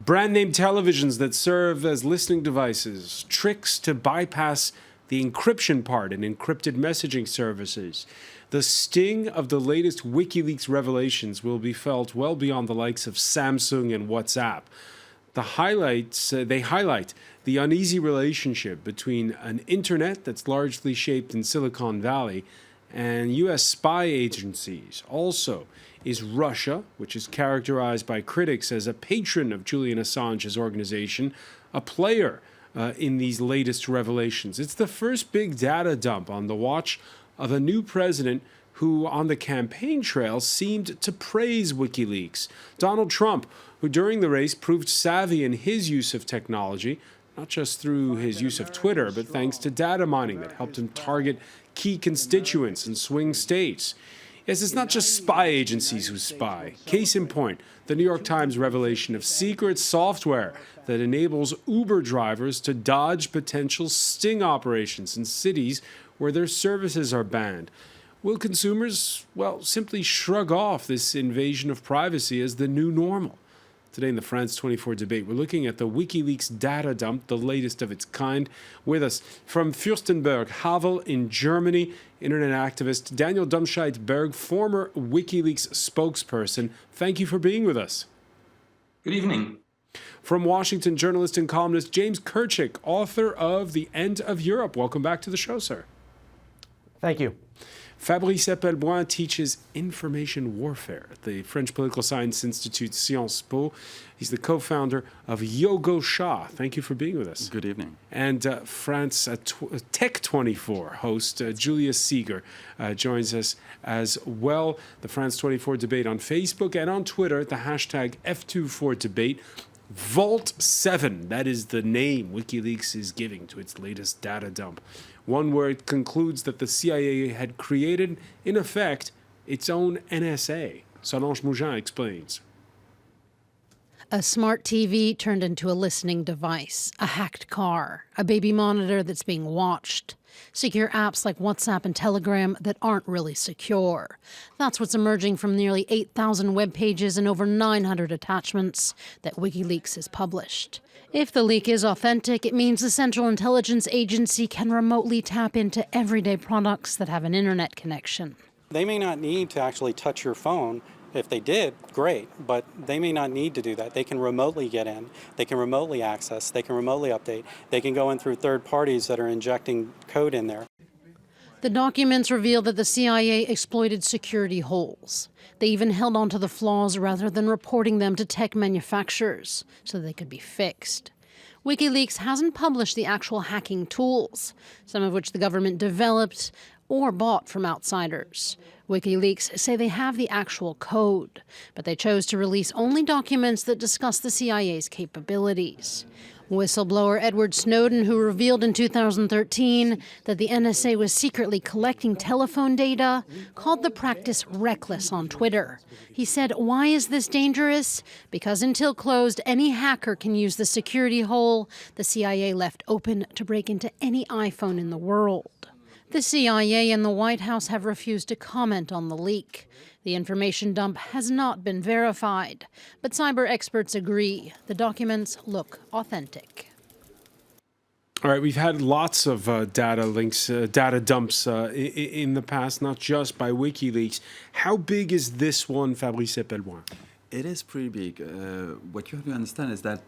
Brand name televisions that serve as listening devices, tricks to bypass the encryption part in encrypted messaging services. The sting of the latest WikiLeaks revelations will be felt well beyond the likes of Samsung and WhatsApp. They highlight the uneasy relationship between an internet that's largely shaped in Silicon Valley and U.S. spy agencies. Also is Russia, which is characterized by critics as a patron of Julian Assange's organization, a player in these latest revelations. It's the first big data dump on the watch of a new president who, on the campaign trail, seemed to praise WikiLeaks. Donald Trump, who during the race proved savvy in his use of technology, not just through his use of Twitter, but thanks to data mining that helped him target key constituents in swing states. Yes, it's not just spy agencies who spy. Case in point, the New York Times revelation of secret software that enables Uber drivers to dodge potential sting operations in cities where their services are banned. Will consumers, well, simply shrug off this invasion of privacy as the new normal? Today in the France 24 debate, we're looking at the WikiLeaks data dump, the latest of its kind. With us from Fürstenberg, Havel in Germany, internet activist Daniel Domscheit-Berg, former WikiLeaks spokesperson. Thank you for being with us. Good evening. From Washington, journalist and columnist James Kirchick, author of The End of Europe. Welcome back to the show, sir. Thank you. Fabrice Epelboin teaches information warfare at the French Political Science Institute Sciences Po. He's the co-founder of YoGoSha. Thank you for being with us. Good evening. And France Tech 24 host Julius Seeger joins us as well. The France 24 debate on Facebook and on Twitter at the hashtag F24debate. Vault 7, that is the name WikiLeaks is giving to its latest data dump. One where it concludes that the CIA had created, in effect, its own NSA. Solange Mougin explains. A smart TV turned into a listening device, a hacked car, a baby monitor that's being watched, secure apps like WhatsApp and Telegram that aren't really secure. That's what's emerging from nearly 8,000 web pages and over 900 attachments that WikiLeaks has published. If the leak is authentic, it means the Central Intelligence Agency can remotely tap into everyday products that have an internet connection. They may not need to actually touch your phone. If they did, great, but they may not need to do that. They can remotely get in, they can remotely access, they can remotely update, they can go in through third parties that are injecting code in there. The documents reveal that the CIA exploited security holes. They even held on to the flaws rather than reporting them to tech manufacturers so they could be fixed. WikiLeaks hasn't published the actual hacking tools, some of which the government developed or bought from outsiders. WikiLeaks say they have the actual code, but they chose to release only documents that discuss the CIA's capabilities. Whistleblower Edward Snowden, who revealed in 2013 that the NSA was secretly collecting telephone data, called the practice reckless on Twitter. He said, "Why is this dangerous? Because until closed, any hacker can use the security hole the CIA left open to break into any iPhone in the world." The CIA and the White House have refused to comment on the leak. The information dump has not been verified, but cyber experts agree the documents look authentic. All right, we've had lots of data dumps in the past, not just by WikiLeaks. How big is this one, Fabrice Epelboin? It is pretty big. What you have to understand is that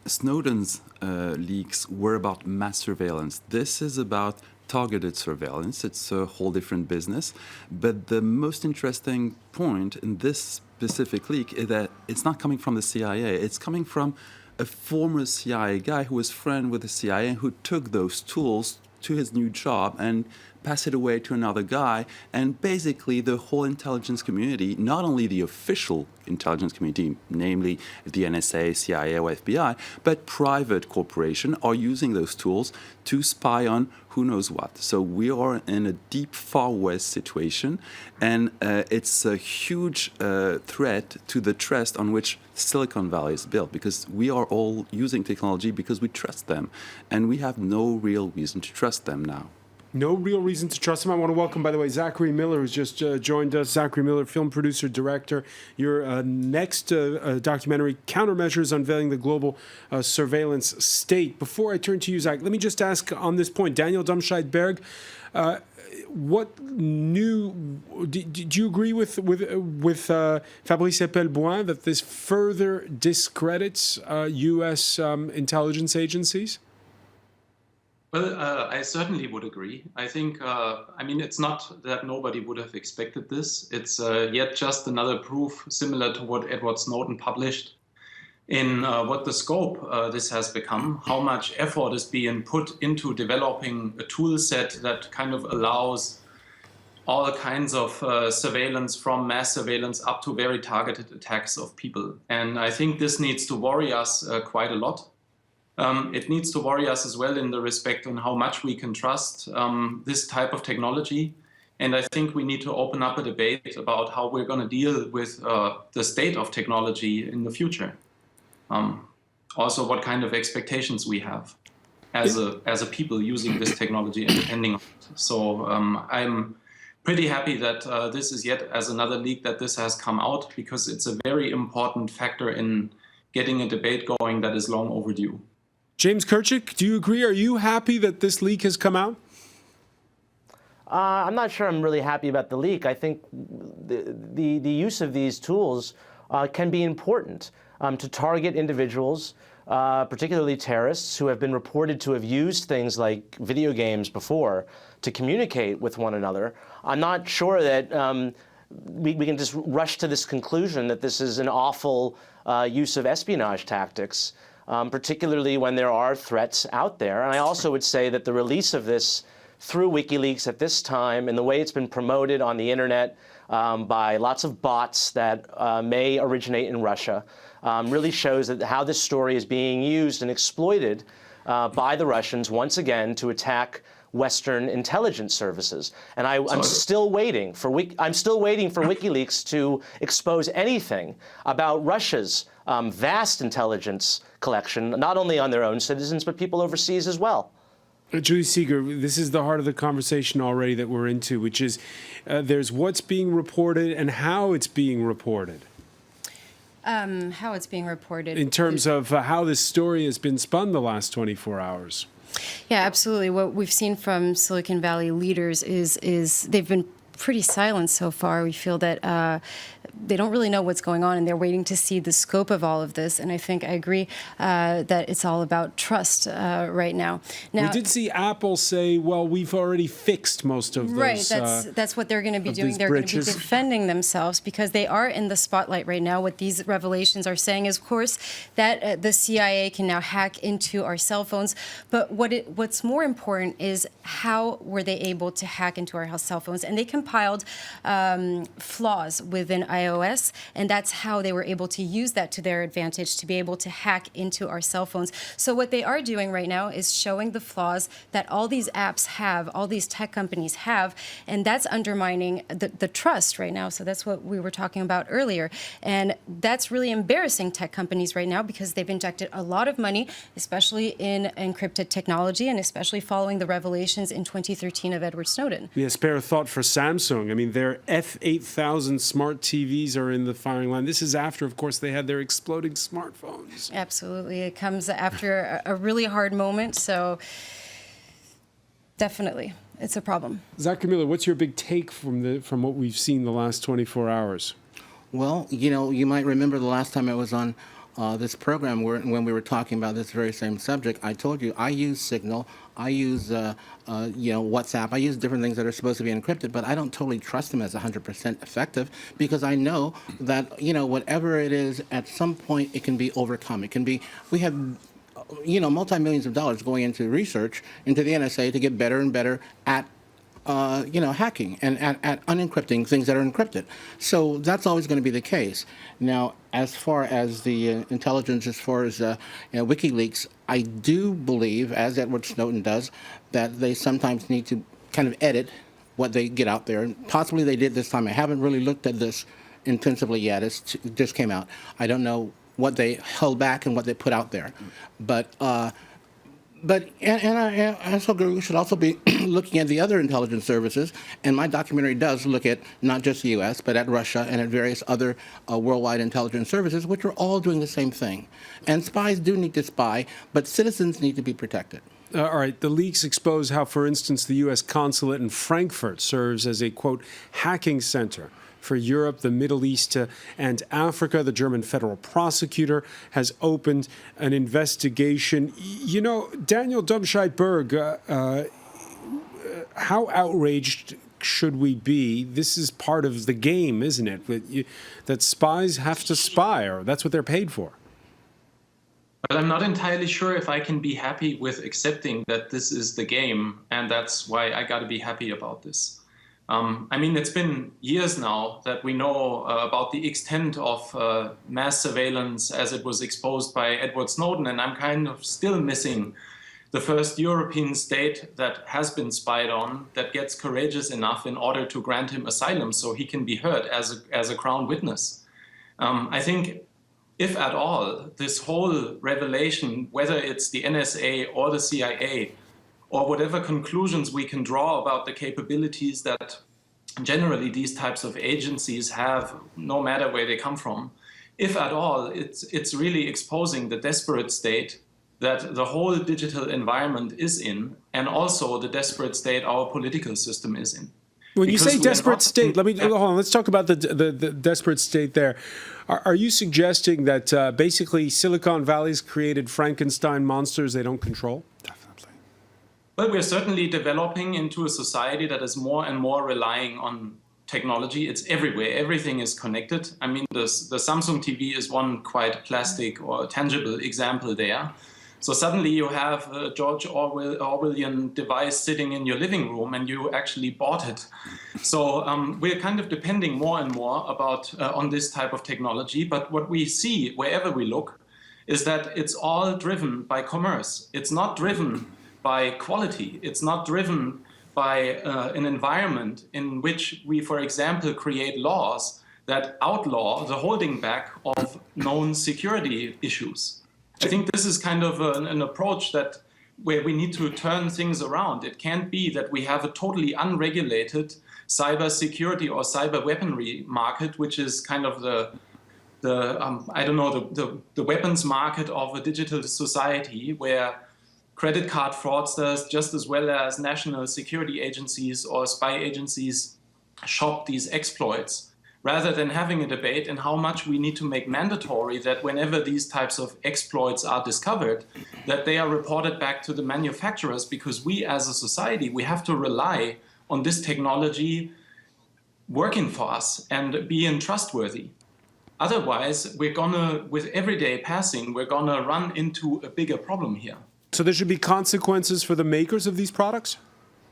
Snowden's leaks were about mass surveillance. This is about targeted surveillance. It's a whole different business. But the most interesting point in this specific leak is that it's not coming from the CIA. It's coming from a former CIA guy who was friend with the CIA and who took those tools to his new job and pass it away to another guy. And basically the whole intelligence community, not only the official intelligence community, namely the NSA, CIA, or FBI, but private corporations are using those tools to spy on who knows what. So we are in a deep Far West situation, and it's a huge threat to the trust on which Silicon Valley is built, because we are all using technology because we trust them, and we have no real reason to trust them now. No real reason to trust him. I want to welcome, by the way, Zachary Miller, who's just joined us. Zachary Miller, film producer, director. Your next documentary, Countermeasures, Unveiling the Global Surveillance State. Before I turn to you, Zach, let me just ask on this point, Daniel Domscheit-Berg, what new... Do you agree with Fabrice Epelboin that this further discredits U.S. intelligence agencies? Well, I certainly would agree. I think, it's not that nobody would have expected this. It's yet just another proof similar to what Edward Snowden published in what the scope this has become, how much effort is being put into developing a tool set that kind of allows all kinds of surveillance, from mass surveillance up to very targeted attacks of people. And I think this needs to worry us quite a lot. It needs to worry us as well in the respect on how much we can trust this type of technology. And I think we need to open up a debate about how we're going to deal with the state of technology in the future. Also, what kind of expectations we have as a people using this technology and depending on it. So I'm pretty happy that this is yet as another leak that this has come out, because it's a very important factor in getting a debate going that is long overdue. James Kirchick, do you agree? Are you happy that this leak has come out? I'm not sure I'm really happy about the leak. I think the use of these tools can be important to target individuals, particularly terrorists, who have been reported to have used things like video games before to communicate with one another. I'm not sure that we can just rush to this conclusion that this is an awful use of espionage tactics. Particularly when there are threats out there. And I also would say that the release of this through WikiLeaks at this time, and the way it's been promoted on the internet by lots of bots that may originate in Russia, really shows that how this story is being used and exploited by the Russians once again to attack Western intelligence services. And I'm still waiting for WikiLeaks to expose anything about Russia's vast intelligence collection, not only on their own citizens, but people overseas as well. Julie Seeger, this is the heart of the conversation already that we're into, which is there's what's being reported and how it's being reported. How it's being reported. In terms of how this story has been spun the last 24 hours. Yeah, absolutely. What we've seen from Silicon Valley leaders is they've been pretty silent so far. We feel that they don't really know what's going on, and they're waiting to see the scope of all of this. And I think I agree that it's all about trust right now. We did see Apple say, well, we've already fixed most of those. Right, that's what they're going to be doing. They're going to be defending themselves because they are in the spotlight right now. What these revelations are saying is, of course, that the CIA can now hack into our cell phones. But what's more important is how were they able to hack into our cell phones? And they compiled flaws within iOS, and that's how they were able to use that to their advantage to be able to hack into our cell phones. So what they are doing right now is showing the flaws that all these apps have, all these tech companies have, and that's undermining the trust right now. So that's what we were talking about earlier. And that's really embarrassing tech companies right now because they've injected a lot of money, especially in encrypted technology and especially following the revelations in 2013 of Edward Snowden. Yeah, spare a thought for Samsung. I mean, their F8000 smart TVs are in the firing line. This is after, of course, they had their exploding smartphones. Absolutely. It comes after a really hard moment. So definitely, it's a problem. Zachary Miller, what's your big take from what we've seen the last 24 hours? Well, you might remember the last time I was on this program when we were talking about this very same subject. I told you I use Signal, I use WhatsApp, I use different things that are supposed to be encrypted, but I don't totally trust them as 100% effective because I know that whatever it is, at some point it can be overcome. It can be. We have multi-millions of dollars going into research into the NSA to get better and better at hacking and at unencrypting things that are encrypted. So that's always going to be the case. Now, as far as the intelligence, as far as WikiLeaks, I do believe, as Edward Snowden does, that they sometimes need to kind of edit what they get out there. And possibly they did this time. I haven't really looked at this intensively yet. It just came out. I don't know what they held back and what they put out there. But And I also agree we should also be looking at the other intelligence services, and my documentary does look at not just the U.S., but at Russia and at various other worldwide intelligence services, which are all doing the same thing. And spies do need to spy, but citizens need to be protected. All right. The leaks expose how, for instance, the U.S. consulate in Frankfurt serves as a, quote, hacking center for Europe, the Middle East, and Africa. The German federal prosecutor has opened an investigation. You know, Daniel Domscheit-Berg, how outraged should we be? This is part of the game, isn't it? That spies have to spy, or that's what they're paid for. But I'm not entirely sure if I can be happy with accepting that this is the game, and that's why I got to be happy about this. I mean, it's been years now that we know about the extent of mass surveillance as it was exposed by Edward Snowden, and I'm kind of still missing the first European state that has been spied on that gets courageous enough in order to grant him asylum so he can be heard as a crown witness. I think, if at all, this whole revelation, whether it's the NSA or the CIA, or whatever conclusions we can draw about the capabilities that generally these types of agencies have, no matter where they come from, if at all, it's really exposing the desperate state that the whole digital environment is in, and also the desperate state our political system is in. When you say desperate state, hold on. Let's talk about the desperate state there. Are you suggesting that basically Silicon Valley's created Frankenstein monsters they don't control? Definitely. Well, we're certainly developing into a society that is more and more relying on technology. It's everywhere. Everything is connected. I mean, the Samsung TV is one quite plastic or tangible example there. So suddenly you have a George Orwellian device sitting in your living room and you actually bought it. So we're kind of depending more and more on this type of technology. But what we see wherever we look is that it's all driven by commerce. It's not driven by quality. It's not driven by an environment in which we, for example, create laws that outlaw the holding back of known security issues. I think this is kind of an approach where we need to turn things around. It can't be that we have a totally unregulated cyber security or cyber weaponry market, which is kind of the weapons market of a digital society where credit card fraudsters, just as well as national security agencies or spy agencies, shop these exploits, rather than having a debate in how much we need to make mandatory that whenever these types of exploits are discovered, that they are reported back to the manufacturers, because we as a society, we have to rely on this technology working for us and being trustworthy. Otherwise, with every day passing, we're gonna run into a bigger problem here. So there should be consequences for the makers of these products?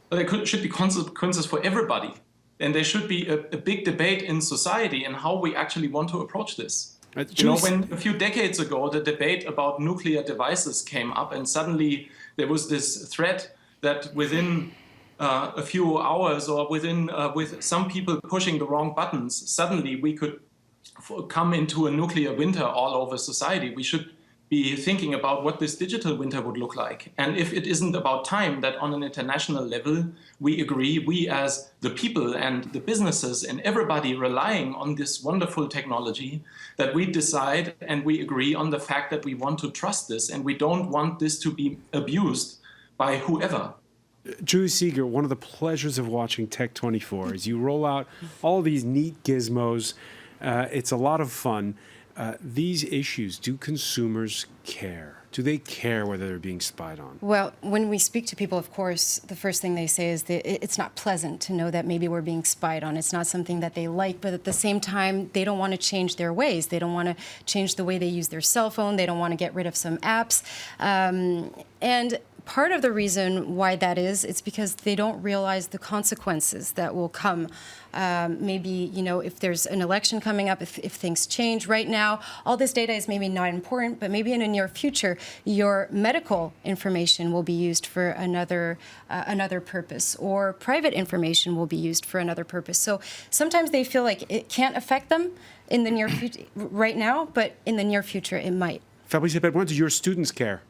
But there should be consequences for everybody. And there should be a big debate in society in how we actually want to approach this. You know, when a few decades ago, the debate about nuclear devices came up, and suddenly there was this threat that within a few hours or with some people pushing the wrong buttons, suddenly we could come into a nuclear winter all over society. We should be thinking about what this digital winter would look like. And if it isn't about time that on an international level, we agree, we as the people and the businesses and everybody relying on this wonderful technology, that we decide and we agree on the fact that we want to trust this and we don't want this to be abused by whoever. Julie Seeger, one of the pleasures of watching Tech 24 is you roll out all these neat gizmos. It's a lot of fun. These issues, do consumers care? Do they care whether they're being spied on? Well, when we speak to people, of course, the first thing they say is that it's not pleasant to know that maybe we're being spied on. It's not something that they like, but at the same time, they don't want to change their ways. They don't want to change the way they use their cell phone. They don't want to get rid of some apps. And part of the reason why that is, it's because they don't realize the consequences that will come. Maybe, you know, if there's an election coming up, if things change right now, all this data is maybe not important, but maybe in the near future, your medical information will be used for another purpose, or private information will be used for another purpose. So sometimes they feel like it can't affect them in the near future right now, but in the near future it might. Fabrice Epet, when do your students care?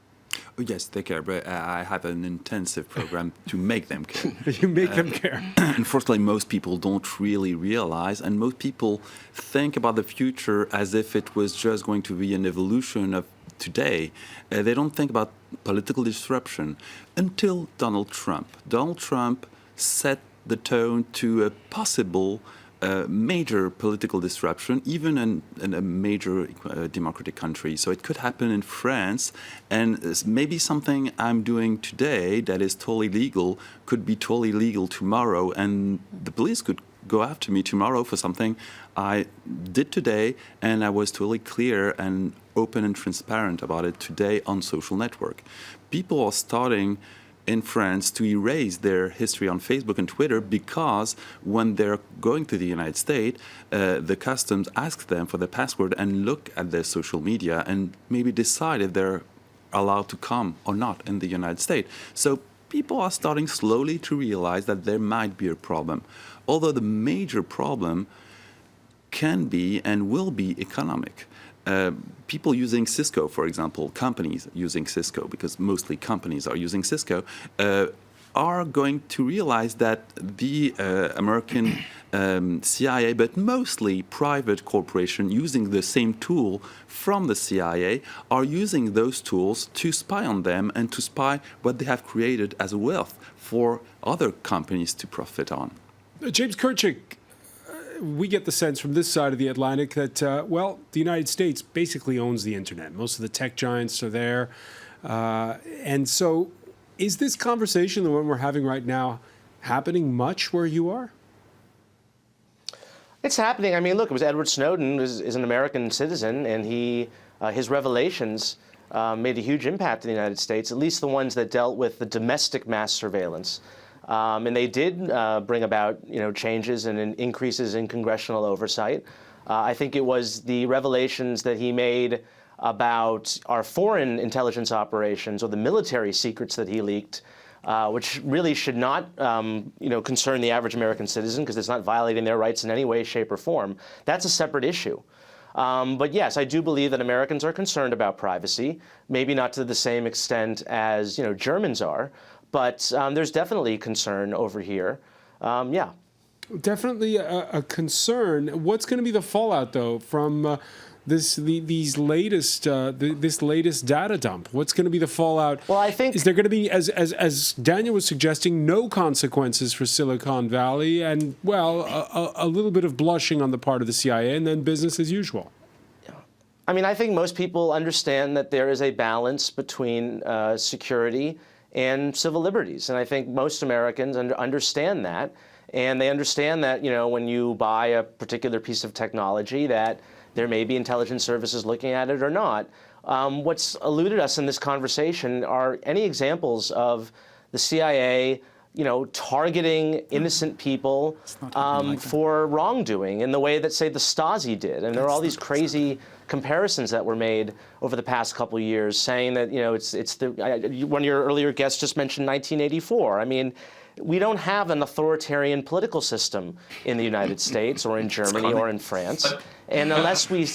Oh, yes, they care, but I have an intensive program to make them care. You make them care. Unfortunately, most people don't really realize, and most people think about the future as if it was just going to be an evolution of today. They don't think about political disruption until Donald Trump. Donald Trump set the tone to a possible major political disruption, even in a major democratic country. So it could happen in France, and maybe something I'm doing today that is totally legal could be totally legal tomorrow, and the police could go after me tomorrow for something I did today, and I was totally clear and open and transparent about it today on social network. People are starting in France to erase their history on Facebook and Twitter because when they're going to the United States, the customs asks them for their password and look at their social media and maybe decide if they're allowed to come or not in the United States. So people are starting slowly to realize that there might be a problem, although the major problem can be and will be economic. People using Cisco, for example, companies using Cisco, because mostly companies are using Cisco, are going to realize that the American CIA, but mostly private corporation using the same tool from the CIA, are using those tools to spy on them and to spy what they have created as a wealth for other companies to profit on. James Kirchick, we get the sense from this side of the Atlantic that, well, the United States basically owns the internet. Most of the tech giants are there. And so is this conversation, the one we're having right now, happening much where you are? It's happening. I mean, look, it was Edward Snowden is an American citizen, and his revelations made a huge impact in the United States, at least the ones that dealt with the domestic mass surveillance. And they did bring about, changes and increases in congressional oversight. I think it was the revelations that he made about our foreign intelligence operations or the military secrets that he leaked, which really should not, concern the average American citizen because it's not violating their rights in any way, shape, or form. That's a separate issue. But yes, I do believe that Americans are concerned about privacy, maybe not to the same extent as, Germans are. But there's definitely concern over here. Yeah. Definitely a concern. What's going to be the fallout, though, from this latest data dump? What's going to be the fallout? Well, I think is there going to be, as Daniel was suggesting, no consequences for Silicon Valley, and well, a little bit of blushing on the part of the CIA, and then business as usual. I mean, I think most people understand that there is a balance between security and civil liberties. And I think most Americans understand that. And they understand that, when you buy a particular piece of technology, that there may be intelligence services looking at it or not. What's eluded us in this conversation are any examples of the CIA, targeting innocent people for wrongdoing in the way that, say, the Stasi did. And there are all these crazy comparisons that were made over the past couple of years, saying that one of your earlier guests just mentioned 1984. I mean, we don't have an authoritarian political system in the United States or in Germany or in France, and unless we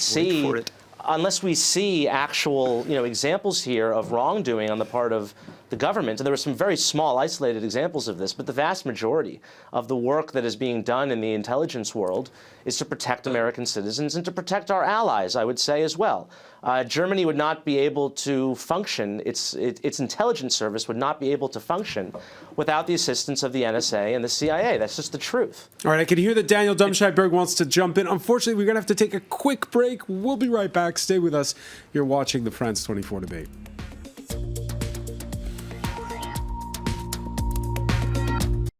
see actual examples here of wrongdoing on the part of the government, and there were some very small, isolated examples of this, but the vast majority of the work that is being done in the intelligence world is to protect American citizens and to protect our allies, I would say, as well. Germany would not be able to function, its intelligence service would not be able to function without the assistance of the NSA and the CIA. That's just the truth. All right, I can hear that Daniel Dumscheidberg wants to jump in. Unfortunately, we're going to have to take a quick break. We'll be right back. Stay with us. You're watching the France 24 debate.